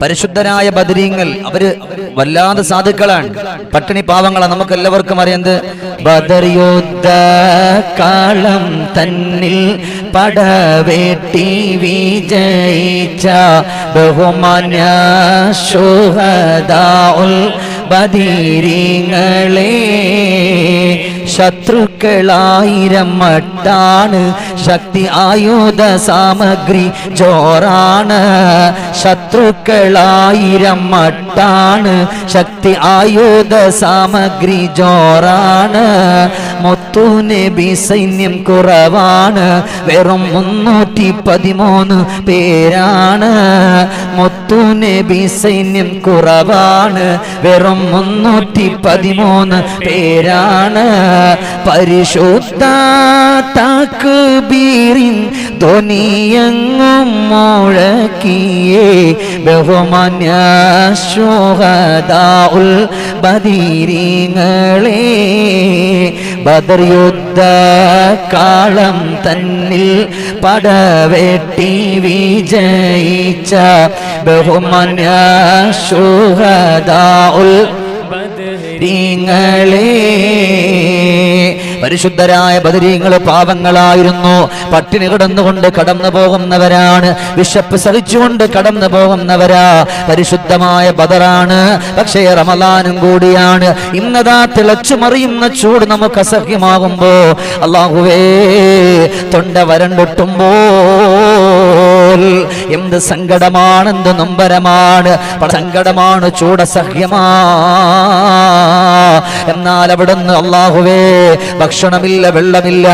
പരിശുദ്ധരായ ബദരീങ്ങൾ അവര് വല്ലാതെ സാധുക്കളാണ്, പട്ടിണി പാവങ്ങളാണ്. നമുക്ക് എല്ലാവർക്കും അറിയുന്നത് ബദർ യുദ്ധ കാലം തന്നിൽ പടവേട്ടി വിജയിച്ച ബഹുമാന്യ ശുഹദാഉൽ ബദരീങ്ങളെ. ശത്രുക്കളായിരം മട്ടാണ്, ശക്തി ആയുധ സാമഗ്രി ജോറാണ്. ശത്രുക്കളായിരം മട്ടാണ്, ശക്തി ആയുധ സാമഗ്രി ജോറാണ്. മുത്തുനബി സൈന്യം കുറവാണ്, വെറും 313 പേരാണ്. മുത്തുനബി സൈന്യം കുറവാണ്, വെറും 313 പേരാണ്. പരിശുദ്ധ തക്ബീറിൻ ധ്വനിയെങ്ങും മുഴക്കിയേ ബഹുമാന്യ ശുഹദാഉൽ ബദരീങ്ങളെ. ബദർ യുദ്ധ കാലം തന്നിൽ പടവേട്ടി വിജയിച്ച ബഹുമാന്യ ശുഹദാഉൽ ബദരീങ്ങളെ. പരിശുദ്ധരായ ബദരീങ്ങൾ പാവങ്ങളായിരുന്നു, പട്ടിണി കിടന്നുകൊണ്ട് കടന്നു പോകുന്നവരാണ്, വിശപ്പ് സഹിച്ചുകൊണ്ട് കടന്നു പോകുന്നവരാ. പരിശുദ്ധമായ ബദറാണ്, പക്ഷേ റമളാനും കൂടിയാണ്. ഇന്നതാ തിളച്ചു മറിയുന്ന ചൂട് നമുക്ക് അസഹ്യമാകുമ്പോ അല്ലാഹുവേ തൊണ്ട വരണ്ടൊട്ടുമ്പോൾ എന്ത് സങ്കടമാണ്, എന്ത് നൊമ്പരമാണ്, സങ്കടമാണ്, ചൂടസഹ്യമാ. എന്നാൽ അവിടുന്ന് അല്ലാഹുവേ ഭക്ഷണമില്ല, വെള്ളമില്ല,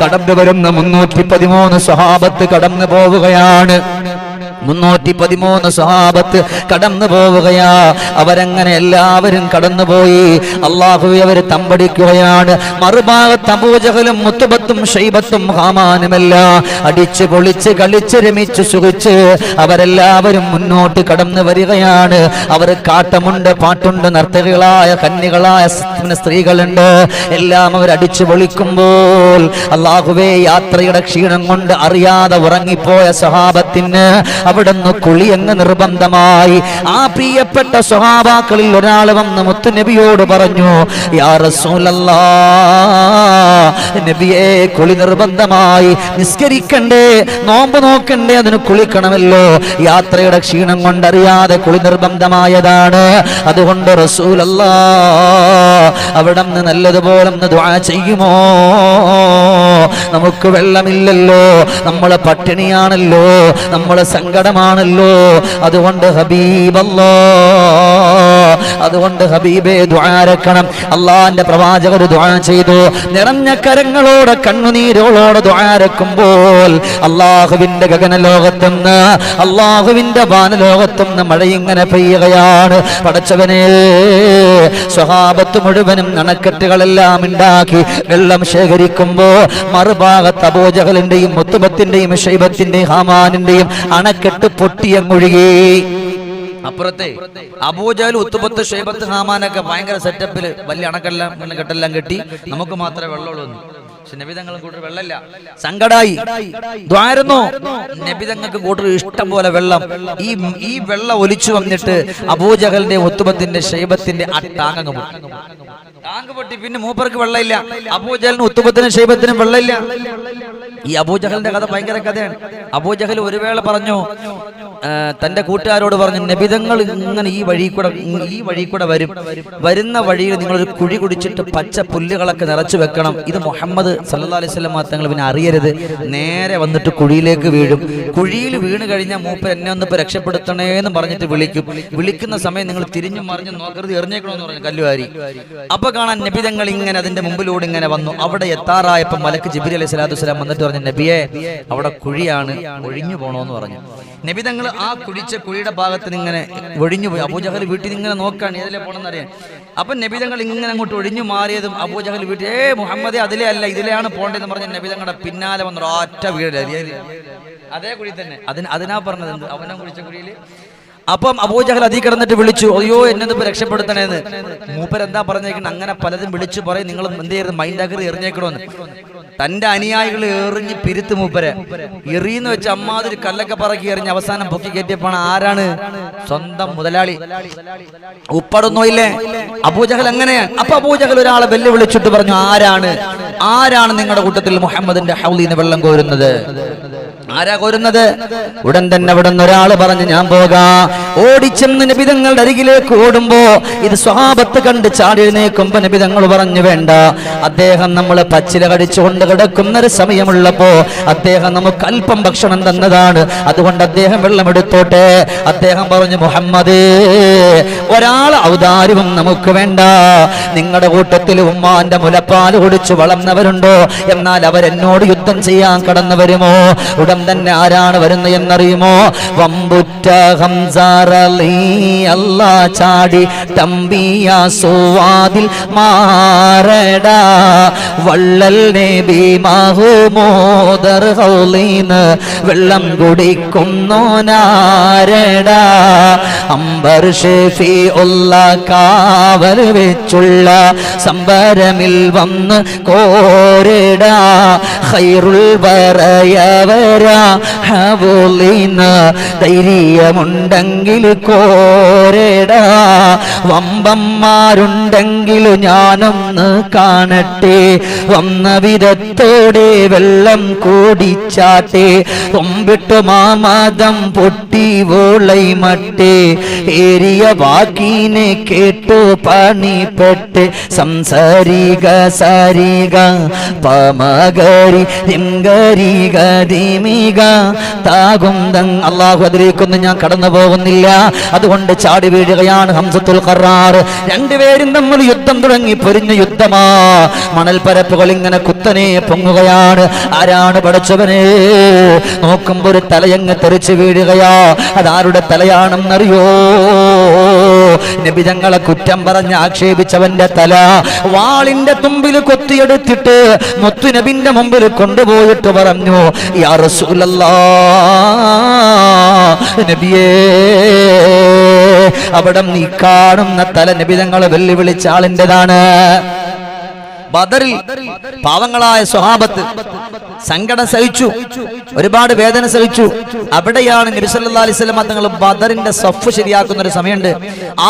കടന്നു വരുന്ന 313 സ്വഹാബത്ത് കടന്നു പോവുകയാണ്. 313 സ്വഹാബത്ത് കടന്നു പോവുകയാ. അവരങ്ങനെ എല്ലാവരും കടന്നുപോയി. അല്ലാഹുവേ അവര് തമ്പടിക്കുകയാണ്. മറുഭാഗത്ത് അബൂജഹലും മുത്തുബത്തും ഷൈബത്തും ഹാമാനുമെല്ലാം അടിച്ച് പൊളിച്ച് കളിച്ച് രമിച്ച് സുഖിച്ച് അവരെല്ലാവരും മുന്നോട്ട് കടന്നു വരികയാണ്. അവർ കാട്ടമുണ്ട്, പാട്ടുണ്ട്, നർത്തകികളായ കന്യകളായ സ്ത്രീകളുണ്ട്. എല്ലാം അവർ അടിച്ചു പൊളിക്കുമ്പോൾ അല്ലാഹുവേ യാത്രയുടെ ക്ഷീണം കൊണ്ട് അറിയാതെ ഉറങ്ങിപ്പോയ സ്വഹാബത്തിന് അവിടുന്ന് കുളി അങ്ങ് നിർബന്ധമായി. ആ പ്രിയപ്പെട്ട സ്വഹാബാക്കളിൽ ഒരാൾ വന്ന് മുത്തുനബിയോട് പറഞ്ഞു, യാ റസൂലല്ലാഹ്, നബിയേ കുളി നിർബന്ധമായി, നിസ്കരിക്കണ്ടേ, നോമ്പ് നോക്കണ്ടേ, അതിന് കുളിക്കണമല്ലോ. യാത്രയുടെ ക്ഷീണം കൊണ്ടറിയാതെ കുളി നിർബന്ധമായതാണ്. അതുകൊണ്ട് റസൂലല്ലാഹ് അവിടുന്ന് നല്ലതുപോലെ ഒന്ന് ദുആ ചെയ്യുമോ? നമുക്ക് വെള്ളമില്ലല്ലോ, നമ്മളെ പട്ടിണിയാണല്ലോ, നമ്മളെ സങ്കടമാണല്ലോ. അതുകൊണ്ട് ഹബീബല്ലാഹ്, അതുകൊണ്ട് ഹബീബേ ദുആരക്കണം. അള്ളാന്റെ പ്രവാചകർ ദുആ ചെയ്തു. നിറഞ്ഞ കരങ്ങളോടെ കണ്ണുനീരോടെ ദുആരക്കുമ്പോൾ അള്ളാഹുവിന്റെ ഗഗനലോകത്തുനിന്ന്, അള്ളാഹുവിന്റെ വാനലോകത്തുനിന്ന് മഴ ഇങ്ങനെ പെയ്യുകയാണ്. പടച്ചവനെ, സ്വഹാബത്ത് മുഴുവനും അണക്കെട്ടുകളെല്ലാം ഉണ്ടാക്കി വെള്ളം ശേഖരിക്കുമ്പോ മറുഭാഗത്ത് അബൂജഹലിന്റെയും മുത്തുബത്തിന്റെയും ഷൈബത്തിന്റെയും ഹാമാനിന്റെയും അണക്കെട്ട് പൊട്ടിയങ്ങൊഴുകി. അപ്പുറത്തെ അബൂജഹൽ, ഉത്തുബത്ത്, ഷൈബത്ത്, ഹാമാനൊക്കെ ഭയങ്കര സെറ്റപ്പില് വലിയ അണക്കെട്ടെല്ലാം കെട്ടി. നമുക്ക് മാത്രമേ വെള്ളമുള്ളൂ. നബിതങ്ങളും കൂട്ടർ വെള്ളമില്ല, സങ്കടായി ദ്വാരുന്നു. നബിതങ്ങൾക്ക് കൂട്ടർ ഇഷ്ടം പോലെ വെള്ളം. ഈ വെള്ളം ഒലിച്ചു വന്നിട്ട് അബൂജഹലിന്റെ, ഉത്തുബത്തിന്റെ, ഷൈബത്തിന്റെ ആ ടാങ്ക് പൊട്ടി. പിന്നെ മൂപ്പർക്ക് വെള്ളമില്ല, അബൂജഹലിനും ഉത്തുബത്തിനും ഷൈബത്തിനും വെള്ളമില്ല. ഈ അബൂജഹലിന്റെ കഥ ഭയങ്കര കഥയാണ്. അബൂജഹൽ ഒരു വേള പറഞ്ഞു, തന്റെ കൂട്ടുകാരോട് പറഞ്ഞു, നബിതങ്ങൾ ഇങ്ങനെ ഈ വഴി കൂടെ വരുന്ന വഴിയിൽ നിങ്ങളൊരു കുഴി കുടിച്ചിട്ട് പച്ച പുല്ലുകളൊക്കെ നിറച്ചു വെക്കണം. ഇത് മുഹമ്മദ് സല്ലല്ലാഹു അലൈഹി വസല്ലം തങ്ങൾ പിന്നെ അറിയരുത്. നേരെ വന്നിട്ട് കുഴിയിലേക്ക് വീഴും. കുഴിയിൽ വീണ് കഴിഞ്ഞാൽ മൂപ്പർ എന്നെ ഒന്ന് രക്ഷപ്പെടുത്തണേന്ന് പറഞ്ഞിട്ട് വിളിക്കുന്ന സമയം നിങ്ങൾ തിരിഞ്ഞു മറിഞ്ഞു നോക്കരുത്, എറിഞ്ഞേക്കണമെന്ന് പറഞ്ഞു കല്ലുവാരി. അപ്പൊ കാണാൻ നബിതങ്ങൾ ഇങ്ങനെ അതിന്റെ മുമ്പിലൂടെ ഇങ്ങനെ വന്നു. അവിടെ എത്താറായപ്പോ മലക്ക് ജിബ്രീൽ അലൈഹി സ്വലാത്തു വസ്സലാം വന്നിട്ട് പറഞ്ഞു, നബിയെ അവിടെ കുഴിയാണ്, ഒഴിഞ്ഞു പോണോന്ന് പറഞ്ഞു. നബിതങ്ങൾ ആ കുഴിയുടെ ഭാഗത്ത് ഇങ്ങനെ ഒഴിഞ്ഞു പോയി. അബൂജഹൽ വീട്ടിൽ ഇങ്ങനെ നോക്കാണ് ഏതിലെ പോണെന്നറിയാൻ. അപ്പൊ നബിതങ്ങൾ ഇങ്ങനെ അങ്ങോട്ട് ഒഴിഞ്ഞു മാറിയതും അബൂജഹൽ വീട്ടിൽ മുഹമ്മദേ അതിലെ അല്ല ഇതിലെയാണ് പോണ്ടതെന്ന് പറഞ്ഞ നബിതങ്ങളുടെ പിന്നാലെ വന്ന ഒറ്റ വീട് അതേ കുഴി തന്നെ. അതിനാ പറഞ്ഞത്, എന്ത് അവനെ കുഴിച്ച കുഴിയില്. അപ്പം അബൂജഹൽ അതി കിടന്നിട്ട് വിളിച്ചു, അയ്യോ എന്നെ രക്ഷപ്പെടുത്തണേന്ന്. മൂപ്പരെന്താ പറഞ്ഞേക്കണം, അങ്ങനെ പലതും വിളിച്ചു പറയും, നിങ്ങൾ എന്ത് ചെയ്യരുത്, മൈൻഡാക്കറി എറിഞ്ഞേക്കണമെന്ന്. തന്റെ അനുയായികൾ എറിഞ്ഞ് പിരുത്ത് മൂപ്പരെ എറിയെന്ന് വെച്ച് അമ്മാതിരി കല്ലൊക്കെ പറക്കി എറിഞ്ഞ് അവസാനം പൊക്കി കയറ്റിയപ്പോഴാണ് ആരാണ്? സ്വന്തം മുതലാളി. ഉപ്പടൊന്നോ ഇല്ലേ? അബൂജഹൽ അങ്ങനെയാണ്. അപ്പൊ അബൂജഹൽ ഒരാളെ വെല്ലുവിളിച്ചിട്ട് പറഞ്ഞു, ആരാണ് നിങ്ങളുടെ കൂട്ടത്തിൽ മുഹമ്മദിന്റെ ഹൗലിന്ന് വെള്ളം കോരുന്നത്? ആരാ കോരുന്നത്? ഉടൻ തന്നെ അവിടെ നിന്ന് ഒരാൾ പറഞ്ഞു, ഞാൻ പോകാ. ഓടിച്ചെന്ന് നബി തങ്ങളുടെ അരികിലേക്ക് ഓടുമ്പോ ഇത് സ്വഹാബത്ത് കണ്ട് ചാടി എഴുന്നേക്കുമ്പോ നബി തങ്ങൾ പറഞ്ഞു, വേണ്ട, അദ്ദേഹം നമ്മളെ പച്ചില കടിച്ചുകൊണ്ട് കിടക്കുന്നൊരു സമയമുള്ളപ്പോ അദ്ദേഹം നമുക്ക് അല്പം ഭക്ഷണം തന്നതാണ്, അതുകൊണ്ട് അദ്ദേഹം വെള്ളം എടുത്തോട്ടെ. അദ്ദേഹം പറഞ്ഞു, മുഹമ്മദ്, ഒരാൾ ഔദാര്യവും നമുക്ക് വേണ്ട. നിങ്ങളുടെ കൂട്ടത്തിൽ ഉമ്മാന്റെ മുലപ്പാൽ കുടിച്ചു വളർന്നവരുണ്ടോ? എന്നാൽ അവരെന്നോട് യുദ്ധം ചെയ്യാൻ കടന്നു വരുമോ? ഉടൻ തന്നെ ആരാണ് വരുന്നത് എന്നറിയുമോ? വമ്പുറ്റ ഹംസ അല്ലാ ചാടി തമ്പിയ സുവാദിൽ മാറടാ, വള്ളൽ നബി മഹ്മൂദർ ഹൗലീന്ന് വെള്ളം കുടിക്കുന്നോനാരടാ, അംബർ ഷെഫി ഉള്ള കാവൽ വെച്ചുള്ള സംബരമിൽ വന്ന് കോരടാ, ഖൈറുൽ ബറയവരാ ഹൗലീന്ന് ധൈര്യമുണ്ടെങ്കിൽ കോരടാ, വമ്പന്മാരുണ്ടെങ്കിൽ ഞാനൊന്ന് കാണട്ടെ, വന്ന വിധത്തോടെ വെള്ളം കൂടിച്ചാട്ടെ, കൊമ്പിട്ടു മാമദം പൊട്ടി വോളൈമട്ടെ, ഏരിയ വാക്കിനെ കേട്ടു പണിപ്പെട്ട് സംസാരിക സാരിക പമകരി രിംഗരിക ദിമിക താകും ദങ്. അല്ലാഹു അതിലേക്കൊന്നും ഞാൻ കടന്നു പോകുന്നില്ല. അതുകൊണ്ട് ചാടി വീഴുകയാണ് ഹംസത്തുൽ ഖറാർ. രണ്ടുപേരും തമ്മിൽ യുദ്ധം തുടങ്ങി. പൊരിഞ്ഞ യുദ്ധമാ. മണൽപ്പരപ്പുകൾ ഇങ്ങനെ കുത്തനെ പൊങ്ങുകയാണ്. ആരാണ് പടച്ചവനെ? നോക്കുമ്പോ ഒരു തലയങ്ങ് തെറിച്ചു വീഴുകയാ. അതാരുടെ തലയാണെന്നറിയോ? നബി തങ്ങളെ കുറ്റം പറഞ്ഞ് ആക്ഷേപിച്ചവന്റെ തല വാളിന്റെ തുമ്പിൽ കൊത്തിയെടുത്തിട്ട് മുത്തു നബിന്റെ മുമ്പിൽ കൊണ്ടുപോയിട്ട് പറഞ്ഞു, യാ റസൂലല്ലാഹ്, നബിയേ, അവിടെ നീ കാണുന്ന തല നബി തങ്ങളെ വെല്ലുവിളിച്ച ആളിൻ്റെതാണ്. ബദറിൽ പാവങ്ങളായ സ്വഹാബത്ത് സങ്കടം സഹിച്ചു, ഒരുപാട് വേദന സഹിച്ചു. അവിടെയാണ് നബി സല്ലല്ലാഹു അലൈഹി വസല്ലം തങ്ങൾ ബദറിന്റെ സഫ് ശരിയാക്കുന്ന ഒരു സമയമുണ്ട്.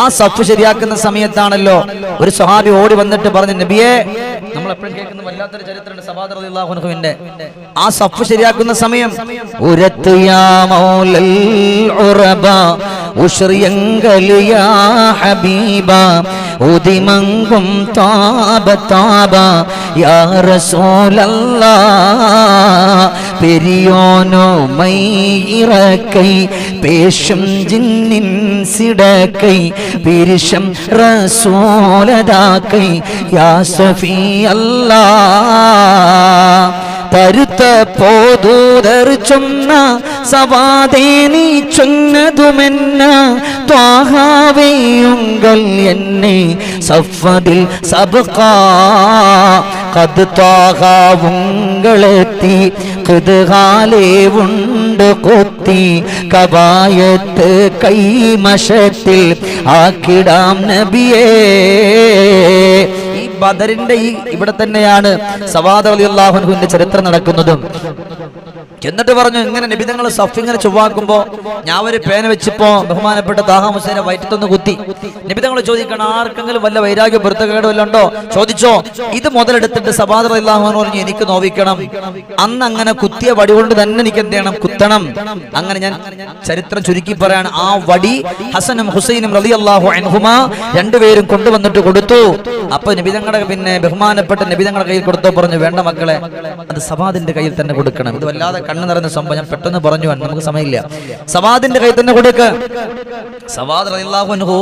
ആ സഫ് ശരിയാക്കുന്ന സമയത്താണല്ലോ ഒരു സ്വഹാബി ഓടി വന്നിട്ട് പറഞ്ഞു, നബിയെ, നമ്മൾ എപ്പോഴും കേൾക്കുന്ന വല്ലാത്തൊരു ചരിത്രമുണ്ട് സബാദ് റളിയല്ലാഹു അൻഹുവിന്റെ. ആ സഫ് ശരിയാക്കുന്ന സമയം ഉദിമങ്കും താബ താബ യാ റസൂലല്ലാഹ്, പെരിയോനോ മൈറക്കൈ പേശും ജിന്നിൻ സിടക്കൈ പിരിശം റസൂലദാക്കൈ യാ സഫി അല്ലാഹ്. പരുത്ത പോതൂതർ ചൊന്ന സവാദേ നീ ചൊന്നതുമെന്ന ത്വാഹാവേയുങ്കൽ എന്നെ സഫദിൽ സബ്ഖാ കത് ത്വാഹാ ഉങ്ങളെത്തി കൃതുകാലേ ഉണ്ട് കൊത്തി കവായത്ത് കൈമശത്തിൽ ആക്കിടാം നബിയേ. ബദറിന്റെ ഇവിടെ തന്നെയാണ് സവാദ് റളിയല്ലാഹു അൻഹുവിന്റെ ചരിത്രം നടക്കുന്നതും. എന്നിട്ട് പറഞ്ഞു, ഇങ്ങനെ നബിതങ്ങൾ സഫ് ഇങ്ങനെ ചുവ്വാക്കുമ്പോ ഞാൻ ഒരു പേന വെച്ചപ്പോ ബഹുമാനപ്പെട്ട താഹ ഹുസൈനെ വയറ്റത്തൊന്ന് കുത്തി. നബിതങ്ങൾ ചോദിക്കണം, ആർക്കെങ്കിലും വല്ല വൈരാഗ്യ പൊരുത്തക്കേട് വല്ല ഉണ്ടോ? ചോദിച്ചോ. ഇത് മുതലെടുത്തിട്ട് സവാദ് റളിയല്ലാഹു അൻഹു പറഞ്ഞു, എനിക്ക് നോവിക്കണം. അന്ന് അങ്ങനെ കുത്തിയ വടി കൊണ്ട് തന്നെ എനിക്ക് എന്ത് ചെയ്യണം? കുത്തണം. അങ്ങനെ ഞാൻ ചരിത്രം ചുരുക്കി പറയാണ്. ആ വടി ഹസനും ഹുസൈനും റളിയല്ലാഹു അൻഹുമാ രണ്ടുപേരും കൊണ്ടുവന്നിട്ട് കൊടുത്തു. അപ്പൊ നബിതങ്ങളുടെ ബഹുമാനപ്പെട്ട നബിതങ്ങളുടെ കയ്യിൽ കൊടുത്തോ പറഞ്ഞു, വേണ്ട മക്കളെ, അത് സവാദിന്റെ കയ്യിൽ തന്നെ കൊടുക്കണം. ഇത് വല്ലാതെ കണ്ണു നിറഞ്ഞ സംഭവം, ഞാൻ പെട്ടെന്ന് പറഞ്ഞു, നമുക്ക് സമയമില്ല. സവാദിന്റെ കയ്യിൽ തന്നെ കൊടുക്ക്. സവാദ് റളിയല്ലാഹു അൻഹു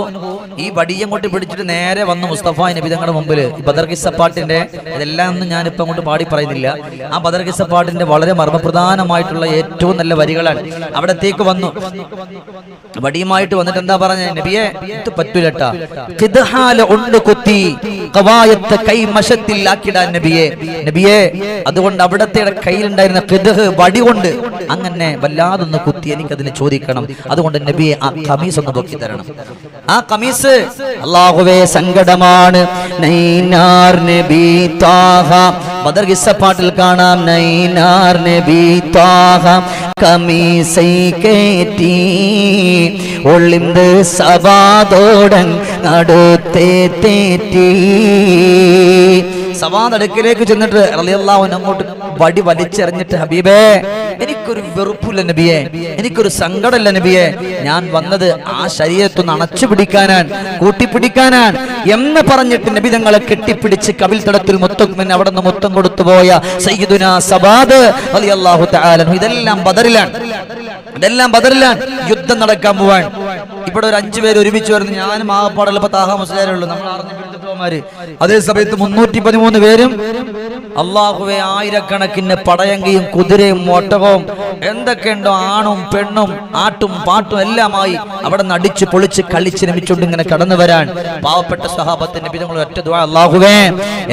ഈ വടിയം കൊണ്ട് പിടിച്ചിട്ട് നേരെ വന്നു മുസ്തഫ നബി തങ്ങളുടെ മുമ്പിൽ. ബദർ ഖിസ്സ പാട്ടിന്റെ ഇതെല്ലാം ഒന്നും ഞാനിപ്പോ അങ്ങോട്ട് പാടി പറയുന്നില്ല. ആ ബദർ ഖിസ്സ പാട്ടിന്റെ വളരെ മർമ്മപ്രധാനമായിട്ടുള്ള ഏറ്റവും നല്ല വരികളാണ്. അവിടത്തേക്ക് വന്നു, വടിയുമായിട്ട് വന്നിട്ട് എന്താ പറഞ്ഞ, നബിയെ, ഇത് പറ്റൂലട്ടാ, ഉണ്ട് കുത്തി ഖവായത്ത് കൈമശത്തിൽ ആക്കിടാൻ നബിയെ. നബിയെ, അതുകൊണ്ട് അവിടത്തെ കയ്യിലുണ്ടായിരുന്ന ഖിദ്ഹ് വടി കൊണ്ട് അങ്ങനെ വല്ലാതൊന്ന് കുത്തി എനിക്കതിന് ചോദിക്കണം. അതുകൊണ്ട് നബിയെ, ആ ഖമീസ് ഒന്ന് പൊക്കി തരണം. ആ ഖമീസ്, അല്ലാഹുവേ, സങ്കടമാണ്. നൈനാർ നബി താഹ ബദർ കിസ്സപ്പാട്ടിൽ കാണാം, നൈനാർ നബി ത്വാഹ കമീസൈ കേറ്റി ഒളിന്ത് സവാദോടൻ നടുത്തേ തേറ്റി. സവാദ് അടുക്കിലേക്ക് ചെന്നിട്ട് റളിയല്ലാഹു അൻഹു അങ്ങോട്ട് വടി വലിച്ചെറിഞ്ഞിട്ട്, ഹബീബേ എനിക്കൊരു വെറുപ്പില്ല നബിയെ, എനിക്കൊരു സങ്കടമില്ല നബിയെ, ഞാൻ വന്നത് ആ ശരീരത്തൊന്ന് അണച്ചു പിടിക്കാനാണ്, കൂട്ടിപ്പിടിക്കാനാണ് എന്ന് പറഞ്ഞിട്ട് നബി തങ്ങളെ കെട്ടിപ്പിടിച്ച് കവിൽ തടത്തിൽ മുത്തം അവിടെ നിന്ന് മുത്തം കൊടുത്തു പോയ സയ്യിദുനാ സവാദ് റളിയല്ലാഹു തആല അൻഹു. ഇതെല്ലാം ബദറിലാണ്, യുദ്ധം നടക്കാൻ പോവാൻ. ഇവിടെ ഒരു 5 പേര് ഒരുമിച്ച് വരുന്നു, ഞാനും ആകപ്പാടുള്ള താഹ മുസ്ലിയാരുള്ളൂ, നമ്മൾ അറിഞ്ഞു. അതേ സമയത്ത് 313 പേരും അള്ളാഹുവെ ആയിരക്കണക്കിന് പടയങ്കിയും കുതിരയും ഒട്ടകവും എന്തൊക്കെയുണ്ടോ ആണും പെണ്ണും ആട്ടും പാട്ടും എല്ലാമായി അവിടെ നിന്ന് അടിച്ചു പൊളിച്ച് കളിച്ച് രമിച്ചുകൊണ്ട് ഇങ്ങനെ കടന്നു വരാൻ പാവപ്പെട്ട സ്വഹാബത്തിന്റെ നബി ഒറ്റ ദുആ, അള്ളാഹുവേ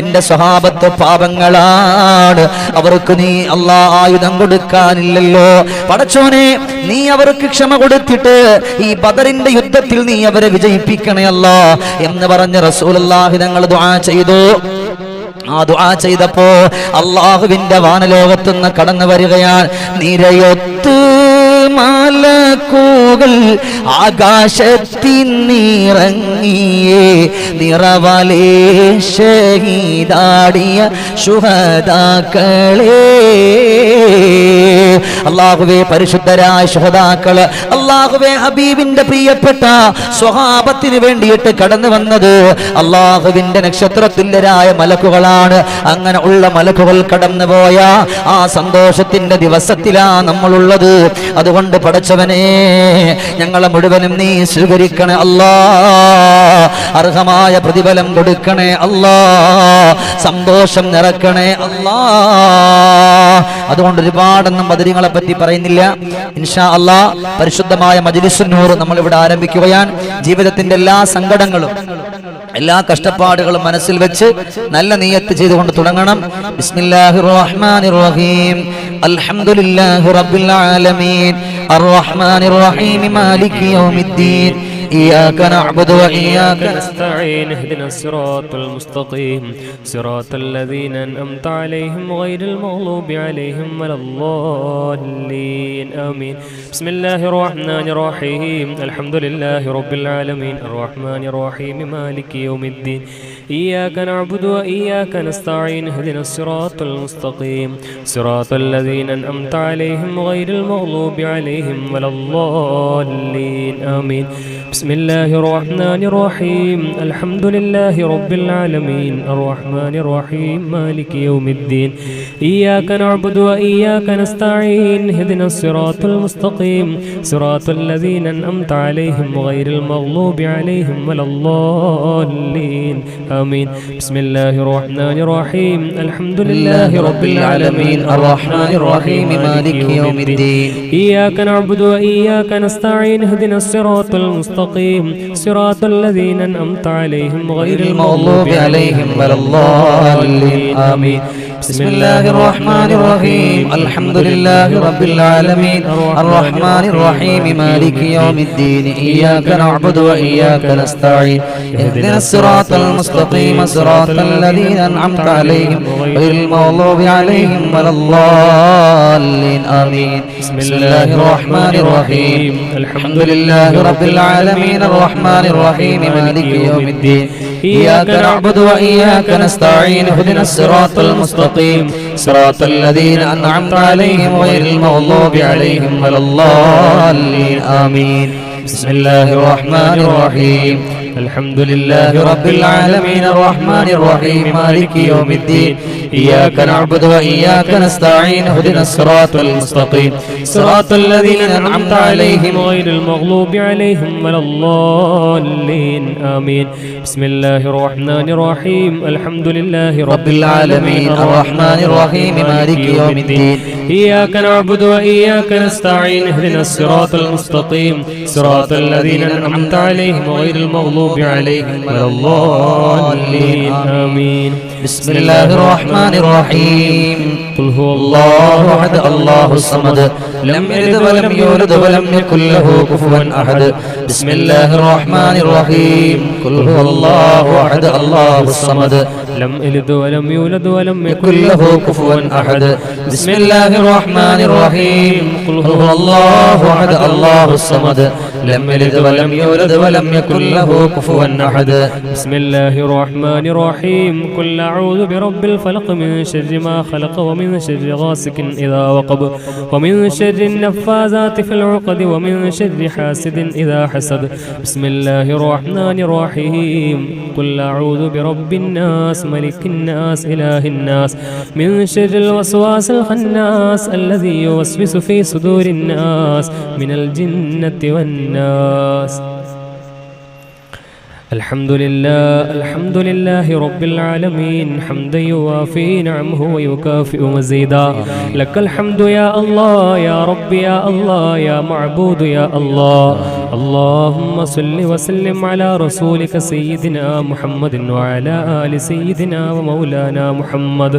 എന്റെ സ്വഹാബത്ത് പാപങ്ങളാണ്, അവർക്ക് നീ ആയുധം കൊടുക്കാനില്ലല്ലോ, പടച്ചോനെ നീ അവർക്ക് ക്ഷമ കൊടുത്തിട്ട് ഈ ബദറിന്റെ യുദ്ധത്തിൽ നീ അവരെ വിജയിപ്പിക്കണേ അല്ലാ എന്ന് പറഞ്ഞ് റസൂലുള്ളാഹി തങ്ങൾ ദുആ ചെയ്തു. ആ ദുആ ചെയ്തപ്പോ അല്ലാഹുവിന്റെ വാനലോകത്തുനിന്ന് കടന്നു വരികയാണ് നിരയൊത്ത് മലക്കുകൾ ആകാശത്തിന്നിറങ്ങിയേ നിറവാലേ ഷഹീദാടിയ ശുഹദാക്കളെ. അല്ലാഹുവേ പരിശുദ്ധരായ ശുഹദാക്കള്, അല്ലാഹുവേ ഹബീബിന്റെ പ്രിയപ്പെട്ട സ്വഹാബത്തിന് വേണ്ടിയിട്ട് കടന്നു വന്നത് അല്ലാഹുവിന്റെ നക്ഷത്രത്തുല്യരായ മലക്കുകളാണ്. അങ്ങനെ ഉള്ള മലക്കുകൾ കടന്നുപോയ ആ സന്തോഷത്തിന്റെ ദിവസത്തിലാ നമ്മളുള്ളത്. അതുകൊണ്ട് പടച്ചവനെ ഞങ്ങളെ മുഴുവനും നീ സ്വീകരിക്കണേ അല്ലാ, അർഹമായ പ്രതിഫലം കൊടുക്കണേ അല്ലാ, സന്തോഷം നിറക്കണേ അല്ലാ. അതുകൊണ്ട് ഒരുപാടൊന്നും ബദരീങ്ങളെ പറ്റി പറയുന്നില്ല. ഇൻഷാ അല്ലാ പരിശുദ്ധമായ മജ്ലിസുൻ നൂർ നമ്മൾ ഇവിടെ ആരംഭിക്കുകയാണ്. ജീവിതത്തിന്റെ എല്ലാ സങ്കടങ്ങളും എല്ലാ കഷ്ടപ്പാടുകളും മനസ്സിൽ വെച്ച് നല്ല നിയ്യത്ത് ചെയ്തുകൊണ്ട് തുടങ്ങണം. ബിസ്മില്ലാഹിർ റഹ്മാനിർ റഹീം അൽഹംദുലില്ലാഹി റബ്ബിൽ ആലമീൻ അർറഹ്മാനിർ റഹീം മാലികി യൗമിദ്ദീൻ إياك نعبد وإياك نستعين اهدنا الصراط المستقيم صراط الذين أنعمت عليهم غير المغضوب عليهم ولا الضالين آمين. بسم الله الرحمن الرحيم الحمد لله رب العالمين الرحمن الرحيم مالك يوم الدين إياك نعبد وإياك نستعين اهدنا الصراط المستقيم صراط الذين أنعمت عليهم غير المغضوب عليهم ولا الضالين آمين. بسم الله الرحمن الرحيم الحمد لله رب العالمين الرحمن الرحيم مالك يوم الدين إياك نعبد وإياك نستعين اهدنا الصراط المستقيم صراط الذين أنعمت عليهم غير المغضوب عليهم ولا الضالين آمين. بسم الله الرحمن الرحيم الحمد لله رب العالمين الرحمن الرحيم مالك يوم الدين إياك نعبد وإياك نستعين اهدنا الصراط المستقيم صراط الذين أنعمت عليهم غير المغضوب عليهم ولا الضالين آمين. بسم الله الرحمن الرحيم الحمد لله رب العالمين الرحمن الرحيم مالك يوم الدين إياك نعبد وإياك نستعين اهدنا الصراط المستقيم صراط الذين أنعمت عليهم غير المغضوب عليهم ولا الضالين آمين. بسم الله الرحمن الرحيم الحمد لله رب العالمين الرحمن الرحيم مالك يوم الدين إياك نعبد وإياك نستعين اهدنا الصراط المستقيم صراط الذين أنعمت عليهم غير المغضوب عليهم ولا الضالين آمين. بسم الله الرحمن الرحيم الحمد لله رب العالمين الرحمن الرحيم مالك يوم الدين إياك نعبد وإياك نستعين اهدنا الصراط المستقيم صراط الذين أنعمت عليهم غير المغضوب عليهم ولا الضالين آمين. بسم الله الرحمن الرحيم الحمد لله رب العالمين الرحمن الرحيم مالك يوم الدين إياك نعبد وإياك نستعين اهدنا الصراط المستقيم صراط الذين أنعمت عليهم غير المغضوب عليهم ولا الضالين آمين. بسم الله الرحمن الرحمن الرحيم قل هو الله أحد الله الصمد لم يلد ولم يولد ولم يكن له كفوا أحد بسم الله الرحمن الرحيم قل هو الله أحد الله الصمد لم يلد ولم يولد ولم يكن له كفوا أحد بسم الله الرحمن الرحيم قل هو الله أحد الله الصمد لم يلد ولم يولد ولم يكن له كفوا أحد بسم الله الرحمن الرحيم قل أعوذ برب الفلق من شر ما خلق ومن شر غاسق إذا وقب ومن شر النفاذات في العقد ومن شر حاسد إذا حسد بسم الله الرحمن الرحيم قل أعوذ برب الناس ملك الناس إله الناس من شر الوسواس الخناس الذي يوسوس في صدور الناس من الجنة والناس. الحمد لله رب العالمين حمدا يوافي نعمه ويكافئ مزيدا لك الحمد يا الله يا رب يا الله يا معبود يا الله اللهم صل وسلم على رسولك سيدنا محمد وعلى آل سيدنا ومولانا محمد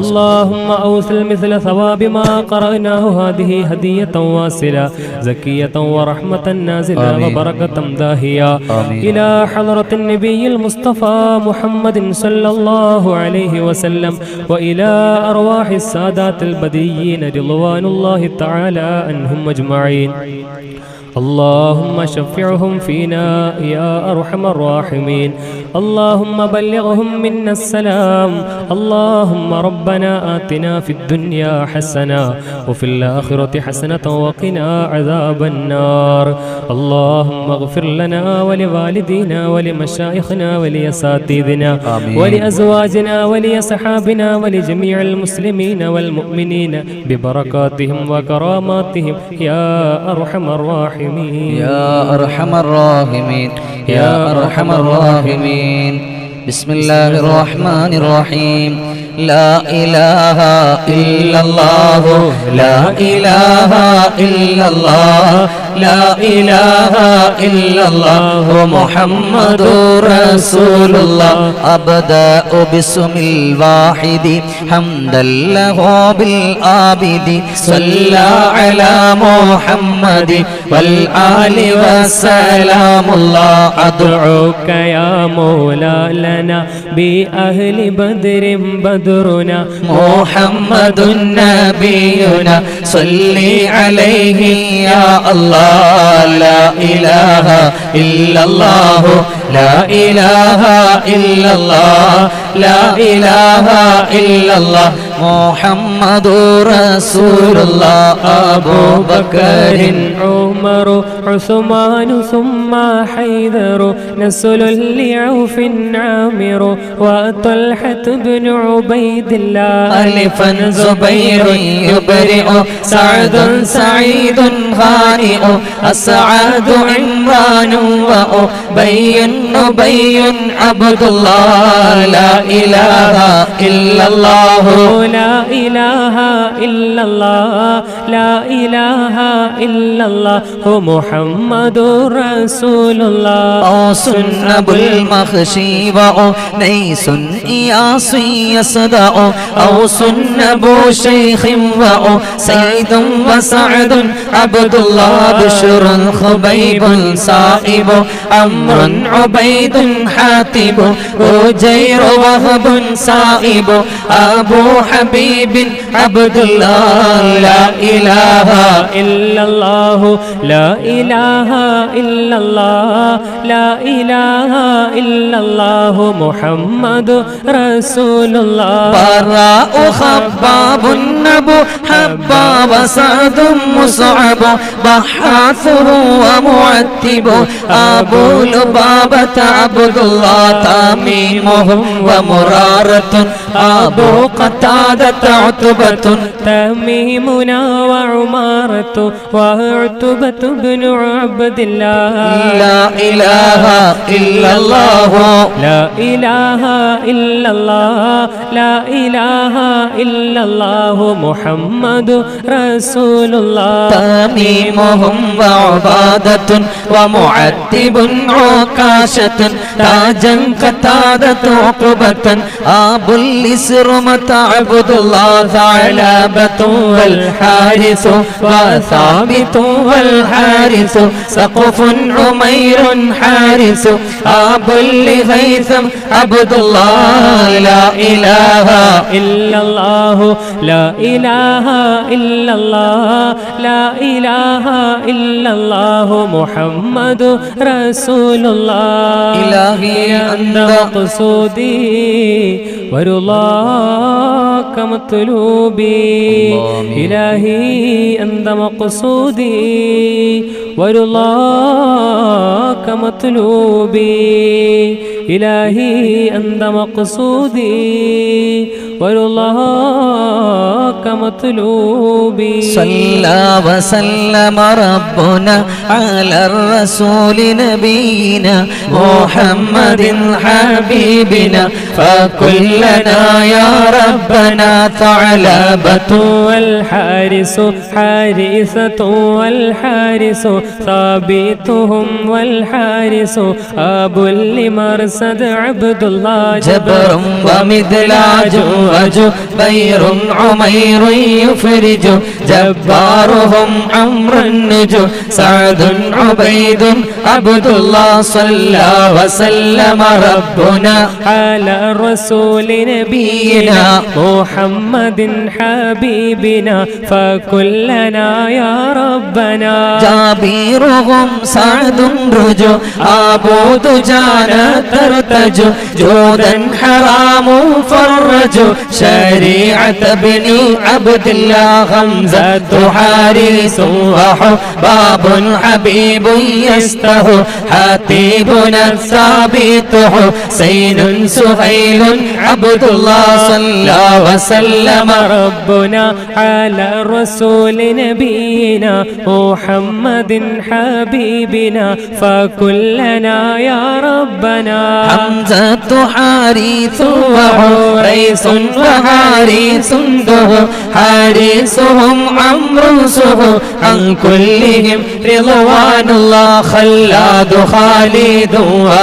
اللهم أوصل مثل ثواب ما قرأناه هذه هدية واصلة زكية ورحمة نازلة وبركة داهية إلى حضرة النبي المصطفى محمد صلى الله عليه وسلم وإلى أرواح السادات البديين رضوان الله تعالى عنهم أجمعين. اللهم شفعهم فينا يا أرحم الراحمين. اللهم بلغهم منا السلام. اللهم ربنا آتنا في الدنيا حسنة وفي الآخرة حسنة وقنا عذاب النار. اللهم اغفر لنا ولوالدينا ولمشايخنا ولأساتذتنا ولأزواجنا ولأصحابنا ولجميع المسلمين والمؤمنين ببركاتهم وكراماتهم يا أرحم الراحمين. يا أرحم الراحمين يا أرحم الراحمين. بسم الله الرحمن الرحيم. لا إله إلا الله لا إله إلا الله لا إله إلا الله محمد رسول الله. أبدأ باسم الواحد حمدا له بالآبد صلى على محمد والآل وسلام الله. أدعوك يا مولا لنا بأهل بدر بدرنا محمد نبينا صلي عليه يا الله. لا إله إلا الله لا إله إلا الله لا إله إلا الله محمد رسول الله. أبو بكر عمر عثمان ثم حيدر نسل لعوف عامر وطلحة بن عبيد الله. ألفا زبير يبرئ سعد سعيد هانئ أسعد عمران وأبي أبي عبد الله. لا إله إلا الله لا إله إلا الله لا إله إلا الله محمد رسول الله. أوس أبو المخشي وأنيس إياس يصدأ أوس أبو شيخ وسيد وسعد عبد الله. بشر خبيب صائب عمرو عبيد حاتب أجير وهب صائب أبو حبيب عبد الله. لا إله إلا الله لا إله إلا الله لا إله إلا الله محمد رسول الله. براء خباب أبو حباب سعد مصعب ضحاثه ومعتب أبو لبابة عبد الله. تميمهم ومرارة أبو قتادة عتبة تميمنا وعمارة وعتبة بن عبد الله. لا إله إلا الله لا إله إلا الله لا إله إلا الله محمد رسول الله تميمهم وعبادة ومعتب عكاشة تاجا قتادة عقبة آب الإسرمة عبد الله ثعلبة والحارث وثابت والحارث سقف عمير حارث آب لغيثم عبد الله لا إله إلا الله لا إله إلا الله لا إله إلا الله محمد رسول الله إلهي أنت مقصودي ورضاك مطلوبي إلهي أنت مقصودي ورضاك مطلوبي إلهي أنت مقصودي ورضاك مطلوبي صلى وسلم ربنا على الرسول نبينا محمد حبيبنا فكلنا يا ربنا ثعلبة والحارس حارثة والحارس ثابتهم والحارس أب لمرصد عبد الله جبر ومدلاج وجبير عمير يفرج جبارهم عمرو النجو سعد عبيد عبد الله صلى وسلم ربنا على الرسول نبينا محمد حبيبنا فكلنا يا ربنا جابيرهم سعد رجو أبو دجانة ترتج جودا حرام فرج شريعة بني عبد الله حمزة حارس وحباب حبيب يسته حتيبنا الثابت حسين سهيل عبد الله صلى وسلم ربنا على الرسول نبينا محمد حبيبنا فكلنا يا ربنا حمزة حارث وحريث وحارث ده حارسهم عمرو سه عن كلهم رضوان الله خلاد خالد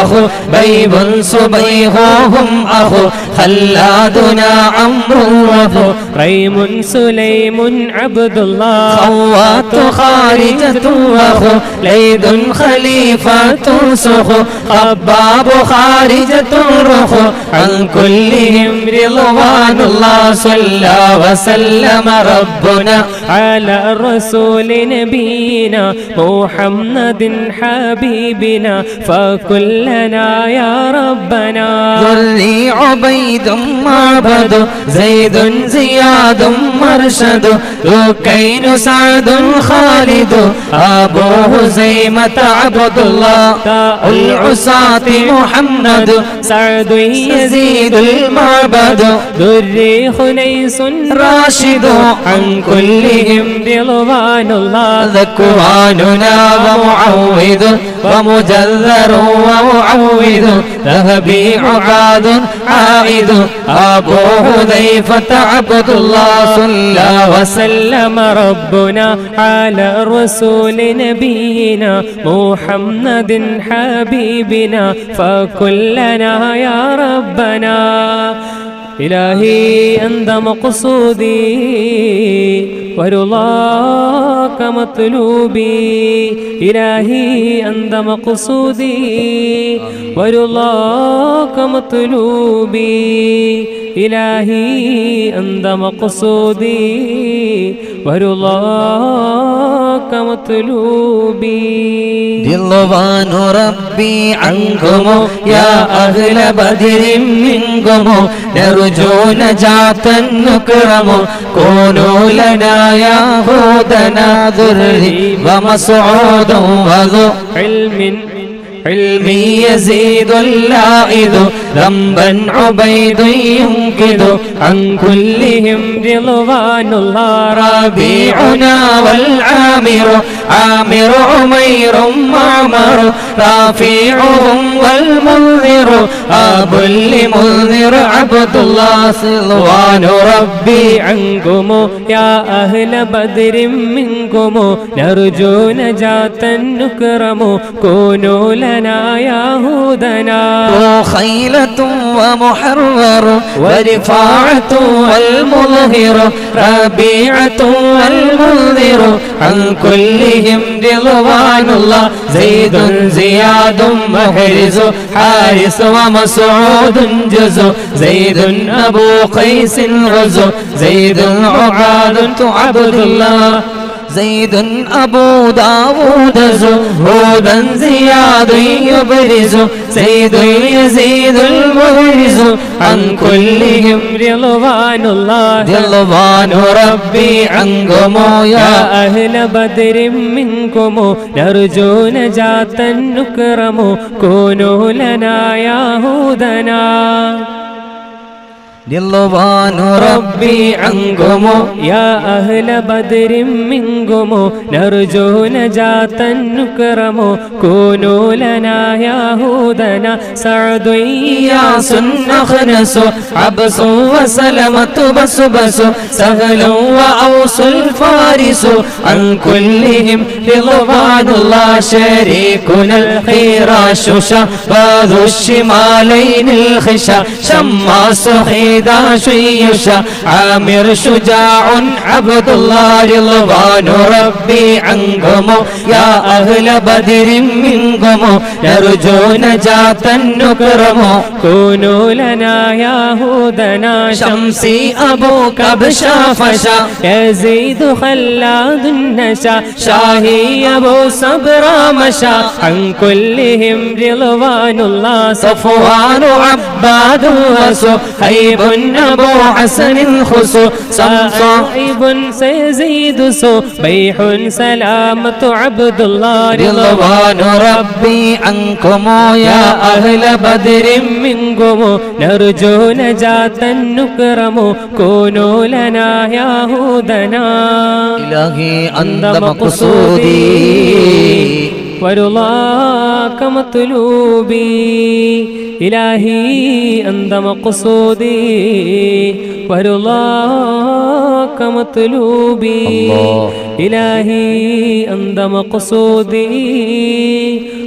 أخو بيب صبيغهم أخو خلادنا عمرو وفو ريم سليم عبد الله خوات خارجة أخو ليد خليفة سخو خباب خارجة رخو عن كلهم رضوان الله صلى وسلم ربنا على الرسول نبينا محمد حبيبنا فكلنا يا ربنا ذري عبيد معبد زيد زياد مرشد ذكين سعد خالد أبو هزيمة عبد الله العصاة محمد سعد يزيد المعبد ذري خنيس راشد عن كلهم رضوان الله ذكواننا ومعوذ ومجذر ومعوذ ذهبي عباد عائد أبو حذيفة عبد الله صلى وسلم ربنا على الرسول نبينا محمد حبيبنا فكلنا يا ربنا إلهي أنت مقصودي ورضاك مطلوبي إلهي أنت مقصودي ورضاك مطلوبي إلهي أنت مقصودي ورضاك مطلوبي رضوان ربي عنكم يا أهل بدر منكم نرجو نجاة نكرم كونوا لنا يا هودنا ذري ومسعود وذو علم علمي يزيد اللائذ ذنبا عبيد ينكد عن كلهم رضوان الله ربيعنا والعامر عامر عمير معمر رافيعهم والمنذر أب لمنذر عبد الله صلوان ربي عنكم يا أهل بدر منكم نرجو نجاة نكرم كونوا لنا يهودنا خيلة ومحرر ورفاعة والمظهر ربيعة والمنذر عن كلهم رضوان الله زيد زياد محرز حارس ومسعود جزو زيد أبو قيس غزو زيد عباد عبد الله زيد أبو داود زهودا زياد يبرز زيد يزيد المبرز عن كلهم رضوان الله رضوان ربي عنكم يا أهل بدر منكم نرجو نجاة نكرم كونوا لنا يهودنا رضوان ربي عنكم يا أهل بدر منكم نرجو نجاة نكرم كونوا لنا يهودنا سعد إياس نخنس عبس وسلمة بسبس سهل وأوس الفارس عن كلهم رضوان الله شريكنا الخيراش شباذ الشمالين الخشا شماس خيداش يشا عامر شجاع عبد الله رضوان ربي عنكم يا أهل بدر منكم نرجو نجاة نكرم كونوا لنا يهودنا شمسي أبو كبشا فشا يزيد خلاد النشا شاهي أبو صبر مشا عن كلهم رضوان الله صفوان عباد وسو هيب أبو حسن خسو صائب سيزيد سو بيح سلامة عبد الله رضوان ربي عنكم يا أهل بدر منكم نرجو نجاة نكرم كونوا لنا يهودنا إلهي أنت مقصودي ورضاك مطلوبي إلهي أنت مقصودي ورضاك مطلوبي إلهي أنت مقصودي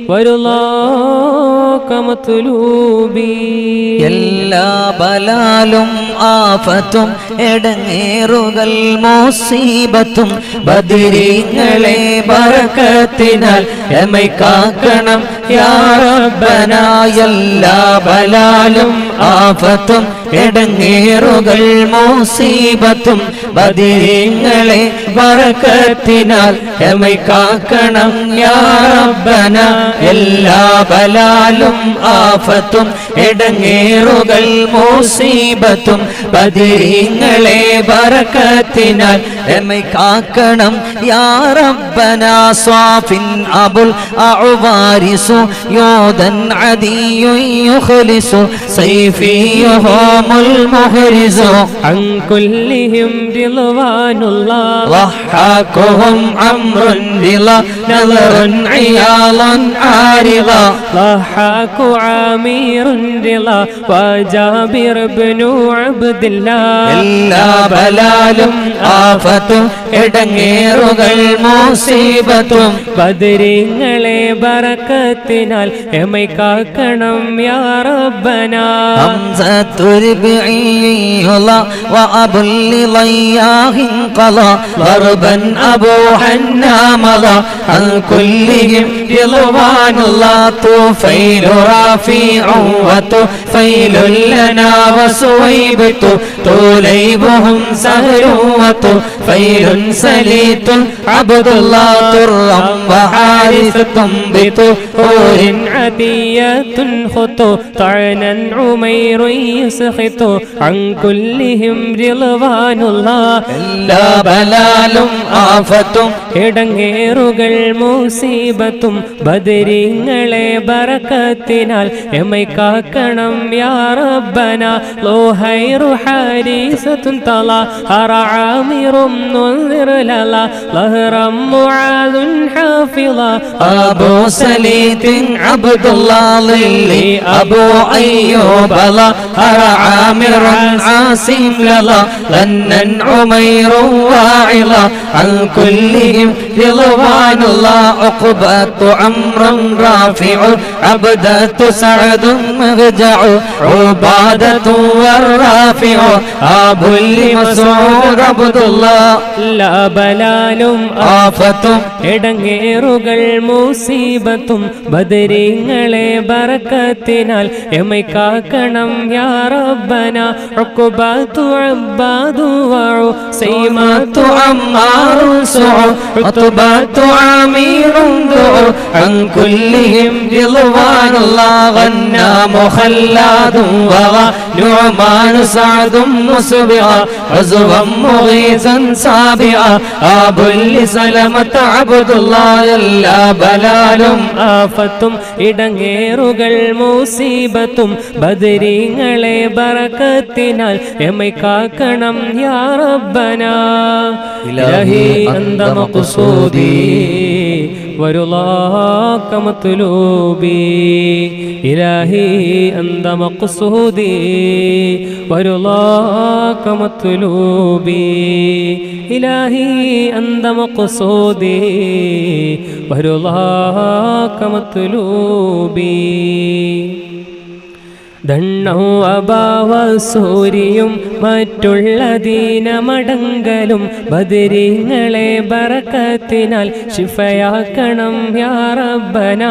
ورضاك مطلوبي എല്ലാ ബലാലും ആഫത്തും എടങ്ങേറുകൾ മുസീബത്തും ബദരീങ്ങളെ ബറക്കത്തിനാൽ എമ്മെ കാക്കണം യാ റബ്ബന എല്ലാ ബലാലും ആഫത്തും എടങ്ങേറുകൾ മുസീബത്തും ബദരീങ്ങളെ ബറക്കത്തിനാൽ എമ്മെ കാക്കണം യാ റബ്ബന എല്ലാ ബലാലും ആഫത്തും എടങ്ങേറുകൾ മുസീബത്തും ബദരീങ്ങളെ ബറക്കത്തിനാൽ എമ്മെ കാക്കണം യാ റബ്ബന സ്വാഫിൻ അബുൽ അഅ്വാരിസു യോദൻ അദിയു യുഖ്ലിസു സൈഫിയുഹുൽ മുഹ്രിസു عن كلهم رضوان الله ضحاكهم أمر رضا نظر عياض عارضا ضحاك عامر رضا وجابر بن عبد الله എല്ലാ ബലാലും ആഫത്തും എടങ്ങേറുകൾ മുസീബത്തും ബദരീങ്ങളെ ബറക്കത്തിനാൽ എമ്മെ കാക്കണം യാ റബ്ബന حمزة ربيعي وأبو لضياه قضى ضربا أبو حنا مضى عن كلهم رضوان الله طفيل رافيع وطفيل لنا وسويبة طليبهم سهل وطفيل سليت عبد الله طرا وحارثة بطهور عدية خطو طعنا عمير يسخط عن كلهم رضوان الله എല്ലാ ബലാലും ആഫത്തും ഇടങ്ങേറുകൾ മുസീബത്തും ബദരീങ്ങളെ ബറക്കത്തിനാൽ എമ്മൈ കാക്കണം യാ റബ്ബന ലോഹൈറു ഹാരിസത്തുൻ തല ഹറാമിറും നുൻസിർ ലല ലഹ്റം മുആദുൻ ഹാഫിള അബൂ സലീത്തിൻ അബ്ദുല്ലാഹ് ലില്ലി അബൂ അയ്യൂബ ഹറാമിറുൻ ആസിം ലല ലന്നൻ ഉമൈറു വാഇല عن كلهم رضوان الله عقبة عمرو رافع عبدة سعد مهجع عبادة والرافع أبو مسعود عبد الله لا ബലാലും ആഫത്തും ഇടങ്ങേറുകൾ മുസീബത്തും ബദരീങ്ങളെ ബറക്കത്തിനാൽ എമ്മൈ കാക്കണം യാ റബ്ബന ഉഖബത്തു അബ്ബാദു വഉ സൈമത്തു عمار سعود عتبة عمير دعو عن كلهم رضوان الله غنام خلاد وغى نعمان سعد مسبعا عزوا مغيثا سابعا أبو سلمة عبد الله إلا بلال ആഫത്തും ഇടങ്ങേറുകൾ മുസീബത്തും ബദരീങ്ങളെ ബറക്കത്തിനാൽ എമ്മൈ കാക്കണം യാ റബ്ബന ഇലാഹി അന്ത മഖ്സൂദി വറുളാക മത്ലൂബി ഇലാഹി അന്ത മഖ്സൂദി വറുളാക മത്ലൂബി ഇലാഹി അന്ത മഖ്സൂദി വറുളാക മത്ലൂബി ദണ്ണവും അഭാവസൂരിയും മറ്റുള്ള ദീനമടങ്കലും ബദരീങ്ങളെ ബറക്കത്തിനാൽ ശിഫയാക്കണം യാ റബ്ബന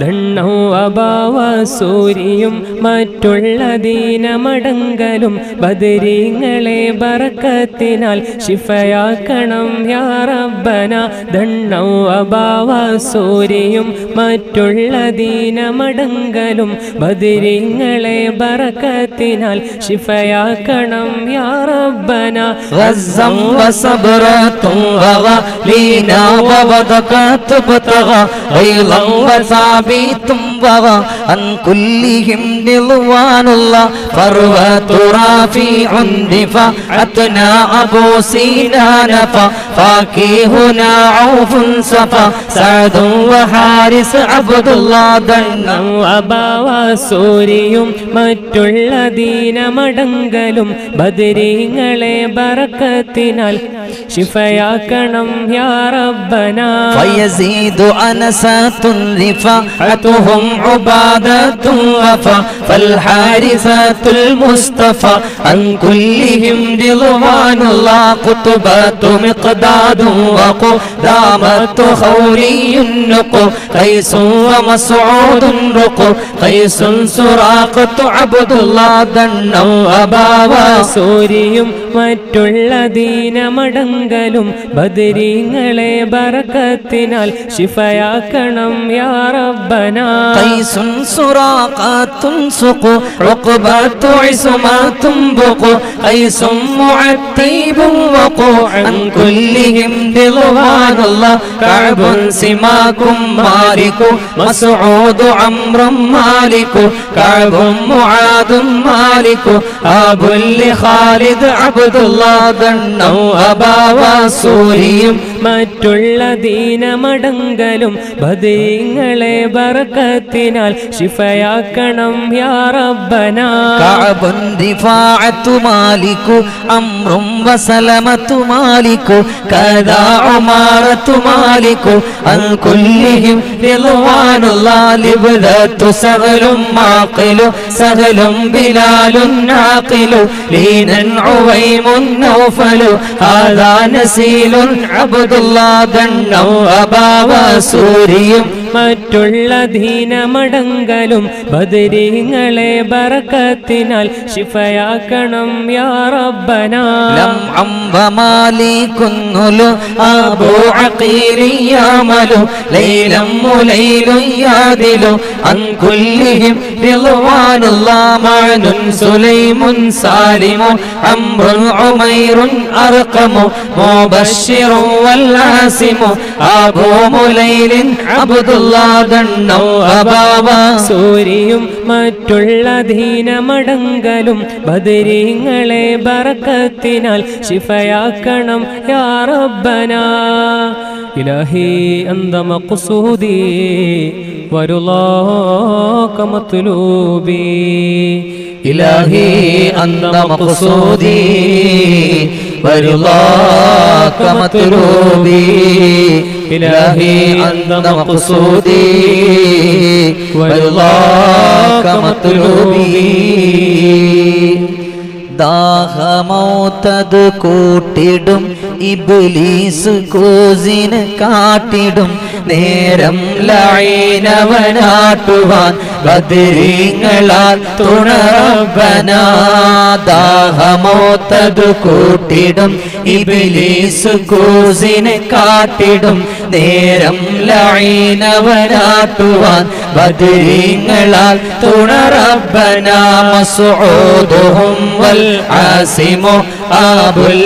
ദണ്ണവും അഭാവസൂരിയും മറ്റുള്ള ദീനമടങ്കലും ബദരീങ്ങളെ ബറക്കത്തിനാൽ ശിഫയാക്കണം യാ റബ്ബന ദണ്ണവും അഭാവസൂരിയും മറ്റുള്ള ദീനമടങ്കലും ബദരീങ്ങളെ ബറക്കത്തിനാൽ ശിഫയാക്കണം യാ റബ്ബന غزا وصبرة وغلينا وبدكات بتغى غيظا وثابت وغى عن كلهم رضوان الله فروة رافع دفعتنا أبو سينا نفى فاكهنا عوف صفا سعد وحارس عبد الله دنا അഭാവസൂരിയും മറ്റുള്ള ദീനമടങ്കലും ബദരീങ്ങളെ ബറക്കത്തിനാൽ ശിഫയാക്കണം യാ റബ്ബന فيزيد أنسات رفاعتهم عبادة وفا فالحارثة المصطفى عن كلهم رضوان الله قطبة مقداد وقدامة خوري النقو قيس ومسعود رقو قيس سراقة عبد الله دنا അഭാവസൂരിയും മറ്റുള്ള ദീനമടങ്കലും ബദരീങ്ങളെ ബറക്കത്തിനാൽ ശിഫയാക്കണം യാ റബ്ബന قيس سراقة سقو عقبة عصمة بقو قيس معتيب وقو عن كلهم رضوان الله كعب سماك مالك مسعود عمرو مالك كعب معاذ مالك أبو خالد عبد الله دنا അഭാവസൂരിയും മറ്റുള്ള ദീനമടങ്കലും ബദരീങ്ങളെ ബറക്കത്തിനാൽ ശിഫയാക്കണം യാ റബ്ബന كعب رفاعة مالك عمرو وسلمة مالك كذا عمارة مالك عن كلهم رضوان الله لبذة سهل معقل سهل بلال عاقل لينا عويم نوفل هذا نسيل عبد الله دنا أباوسوري മറ്റുള്ള ദീനമടങ്കലും ബദരീങ്ങളെ ബറക്കത്തിനാൽ ശിഫയാക്കണം യാ റബ്ബനാ ലം അംവമാലികുന്നുലു അബൂ അഖീലിയാമലു ലൈലം മുലൈലു യാദിലു അൻ കുല്ലിഹിം റിളവാനുല്ലാഹ് മഅനുൻ സുലൈമുൻ സാലിമു അംറുൻ ഉമൈറുൻ അർഖമു മുബശ്ശിറു വൽ ആസിമു അബൂ മുലൈലിൻ അബ്ദുല്ലാഹ് ദണ്ണൗ അബാബ സൂരിയും മറ്റുള്ള ദീനമടങ്കലും ബദരീങ്ങളെ ബറക്കത്തിനാൽ ശിഫയാക്കണം യാ റബ്ബനാ ഇലാഹി അന്ത മഖ്സൂദി വറുല്ലാക മത്ലൂബി ഇലാഹി അന്ത മഖ്സൂദി വറുല്ലാക മത്ലൂബി ഇലാഹി അന്ത മഖ്സൂദി വറുല്ലാക മത്ലൂബി ദാഹമൗതത് കൂട്ടിടും ഇബ്ലീസ് കൂസിന് കാട്ടിടും നേരം ലഈനവനാട്ടുവാൻ ബദരീങ്ങളാൽ തുണ റബ്ബനാ ദാഹമൗതത് കൂട്ടിടും ഇബ്ലീസ് കൂസിന് കാട്ടിടും നേരം ലഈനവനാട്ടുവാൻ ബദരീങ്ങളാൽ തുണ റബ്ബനാ മസ്ഊദുഹും വൽ ആസിമു അബുൽ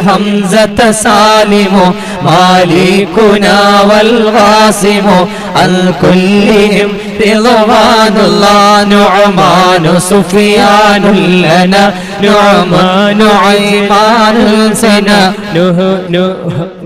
ഹംസത സാലിമു മാലികുനാ വൽ ഖാസിമു അൽ കുല്ലിഹിം റിളവാനുല്ലാഹ് നുഅമാനു സുഫിയാനുൽ ലനാ നുഅമാനു ഐമാനുൽ സനാ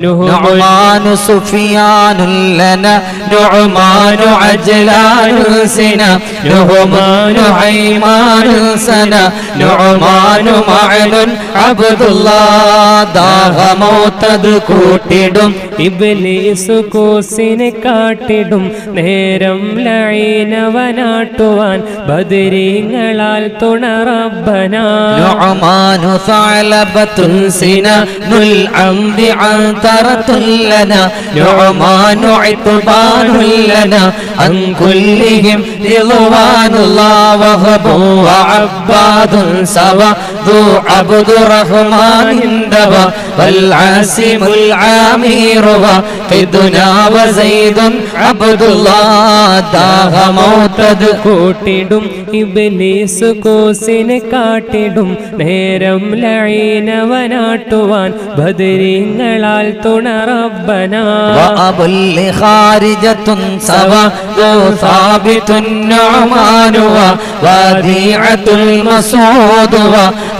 നുഅമാനു സുഫിയാനുൽ ലനാ നുഅമാനു അജ്ലാനുൽ സനാ നുഅമാനു ഐമാനുൽ സനാ നുഅമാനു മഅനുൻ അബ്ദുല്ലാഹ് ദാഹമൗതത് കൂട്ടിടും ഇബ്ലീസ് കൂസിനെ കാട്ടിടും നേരം ലഈനവനാട്ടുവാൻ ബദരീങ്ങളാൽ തുണ റബ്ബനാ നുഅമാനു സഅലബത്തുൻ സിനാനുൽ അംദി അൻതറത്തുൽ ലനാ നുഅമാനു ഇത്ബാനുൽ ലനാ അൻ കുല്ലിഹിം റിളവാനുല്ലാഹ് വഹബു വഅബ്ബാദുൻ സവാ ദു അബ്ദുറഹ്മാനിൻ ദവാ വൽ ആസിമുൽ ആമീറു വഖിദ്നാ വസൈദുൻ അബ്ദുല്ലാഹ് ദാഹമൗതത് കൂട്ടിടും ഇബ്ലീസ് കൂസിനെ കാട്ടിടും നേരം ലഈനവനാട്ടുവാൻ ബദരീങ്ങളാൽ തുണ റബ്ബനാ വഅബുൽ ഖാരിജത്തുൻ സവാ ദു സാബിതുൻ നുഅമാനു വദീഅത്തുൽ മസൂദു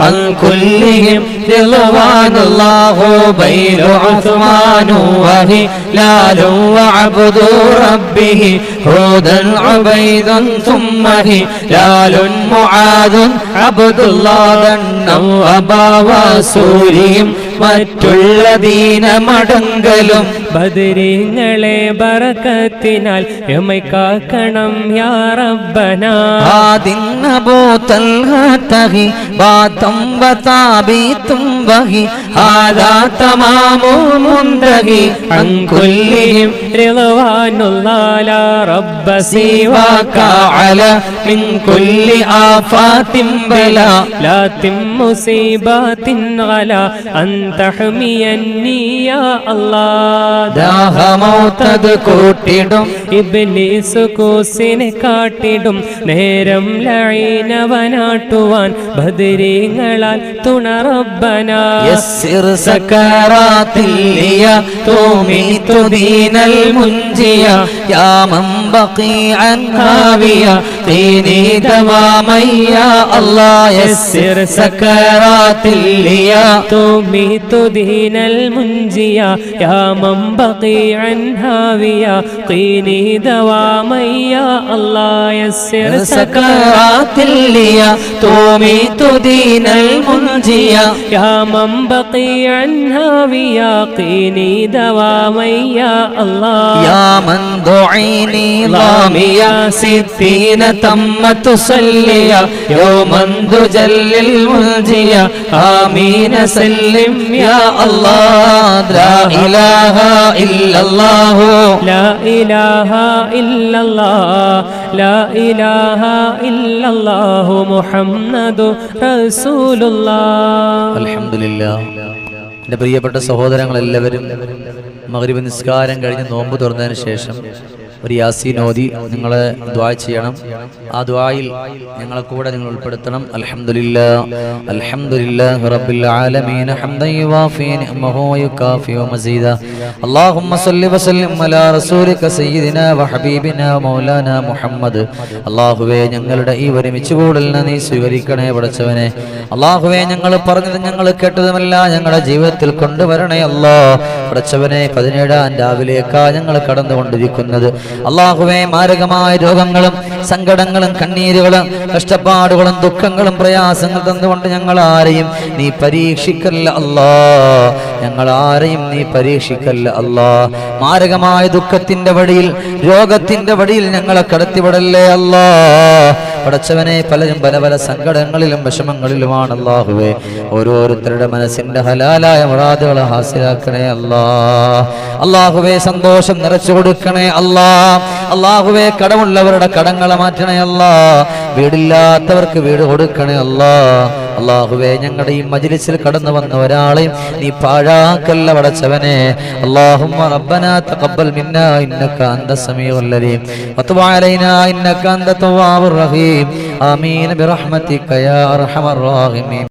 അൻ കുല്ലിഹിം റിളവാനുല്ലാഹു ബൈന ഉസ്മാനു വഹിലാലു വഅബ്ദു റബ്ബിഹി ഹൂദൻ ഉബൈദുൻ ثم هلال معاذ عبد الله ദണ്ണൗ അബാവ സൂരിയും മറ്റുള്ള ദീനമടങ്കലും ബദരീങ്ങളെ ബറക്കത്തിനാൽ എമ്മൈ കാക്കണം യാ റബ്ബനാ ആദിൻ അബൂ തൽഹതഹി ബാതം വതാബിതും വഹി ഹാദാ തമാമു മുൻതഹി അൻ കുല്ലിഹിം റിളവാനുല്ലാഹ് ലാ റബ്ബ സിവാക അല മിൻ കുല്ലി ആഫാതിൻ ബലാ ലാ മുസീബാത്തിൻ ഗലാ അൻത ഹമിയന്നി യാ അല്ലാഹ് ദാഹമൗതത് കൂട്ടിടും ഇബ്ലീസ് കൂസിനെ കാട്ടിടും നേരം ലഈനവനാട്ടുവാൻ ബദരീങ്ങളാൽ തുണ റബ്ബനാ യസ്സിർ സകറാത്തിൽ ലിയ തുമീതു ദീനൽ മുൻജിയ യാ മൻ ബഖീഅൻ ഹാവിയ തീനി ദവാമയ്യ അല്ലാഹ് യസ്സിർ സകറാത്തിൽ ലിയ തുമീതു ദീനൽ മുൻജിയ യാ മൻ ബഖീഅൻ ഹാവിയ ഖീനി ദവാമയ്യ അല്ലാഹ് യസ്സിർ സകറാത്തിൽ ലിയ തുമീതു ദീനൽ മുൻജിയ യാ മൻ ബഖീഅൻ ഹാവിയ ഖീനി ദവാമയ്യ അല്ലാഹ് യാ മൻ ദുഈനി ളാമിയ സിത്തീന തമ്മ തുസല്ലിയ യൗമൻ ദുജല്ലിൽ മുൽജിയ ആമീന സല്ലിം യാ അല്ലാഹ് ലാ ഇലാഹ ഇല്ലല്ലാഹു ലാ ഇലാഹ ഇല്ലല്ലാഹ് ലാ ഇലാഹ ഇല്ലല്ലാഹു മുഹമ്മദു റസൂലുള്ളാഹ്. അൽഹംദുലില്ലാഹ്. എൻ്റെ പ്രിയപ്പെട്ട സഹോദരങ്ങളെല്ലാവരും മഗ്രിബ് നിസ്കാരം കഴിഞ്ഞ് നോമ്പ് തുറന്നതിന് ശേഷം ഒരു യാസീൻ ഓതി നിങ്ങൾ ദുആ ചെയ്യണം. ആ ദുആയിൽ ഞങ്ങളെ കൂടെ നിങ്ങൾ ഉൾപ്പെടുത്തണം. അൽഹംദുലില്ലാഹ് അൽഹംദുലില്ലാഹി റബ്ബിൽ ആലമീൻ ഹംദൻ യുവാഫി നിഅമഹു വയുകാഫി മസീദ. അല്ലാഹുമ്മ സ്വല്ലി വസല്ലിം അലാ റസൂലിക സയ്യിദിനാ വഹബീബിനാ മൗലാനാ മുഹമ്മദ്. അല്ലാഹുവേ, ഞങ്ങളുടെ ഈ ഒരുമിച്ച് കൂടലിനെ നീ സ്വീകരിക്കണേ പടച്ചവനെ. അല്ലാഹുവേ, ഞങ്ങൾ പറഞ്ഞത് ഞങ്ങൾ കേട്ടതുമെല്ലാം ഞങ്ങളുടെ ജീവിതത്തിൽ കൊണ്ടുവരണേ അല്ലാഹ്. പടച്ചവനെ, 17-ാം രാവിലേക്കാ ഞങ്ങൾ കടന്നുകൊണ്ടിരിക്കുന്നത്. അല്ലാഹുവേ, മാരകമായ രോഗങ്ങളും സങ്കടങ്ങളും കണ്ണീരുകളും കഷ്ടപ്പാടുകളും ദുഃഖങ്ങളും പ്രയാസങ്ങൾ തന്നുകൊണ്ട് ഞങ്ങൾ ആരെയും നീ പരീക്ഷിക്കല്ല അല്ലാ. ഞങ്ങൾ ആരെയും നീ പരീക്ഷിക്കല്ല അല്ലാ. മാരകമായ ദുഃഖത്തിന്റെ വഴിയിൽ രോഗത്തിന്റെ വഴിയിൽ ഞങ്ങളെ കടത്തിവിടല്ലേ അല്ലാ. പടച്ചവനെ, പലരും പല പല സങ്കടങ്ങളിലും വിഷമങ്ങളിലുമാണ് അല്ലാഹുവേ. ഓരോരുത്തരുടെ മനസ്സിന്റെ ഹലാലായ മുറാദുകളെ ഹാസിലാക്കണേ അല്ലാ. അല്ലാഹുവേ, സന്തോഷം നിറച്ചു കൊടുക്കണേ അല്ലാ. അല്ലാഹുവേ, കടമുള്ളവരുടെ കടങ്ങളെ മാറ്റണേ അല്ലാ. വീടില്ലാത്തവർക്ക് വീട് കൊടുക്കണേ അല്ലാ. അല്ലാഹുവേ, ഞങ്ങളുടെ ഈ മജ്ലിസിൽ കടന്നു വന്ന ഒരാളെയും നീ പാഴാക്കല്ല പടച്ചവനെ. അല്ലാഹുമ്മ റബ്ബനാ തഖബ്ബൽ മിന്നാ ഇന്നക അൻത സമീഉൽ അലീം വതുബ് അലൈനാ ഇന്നക അൻത തവ്വാബുർ റഹീം. ആമീൻ ബിറഹ്മതിക യാ അർഹമർ റഹീമീൻ.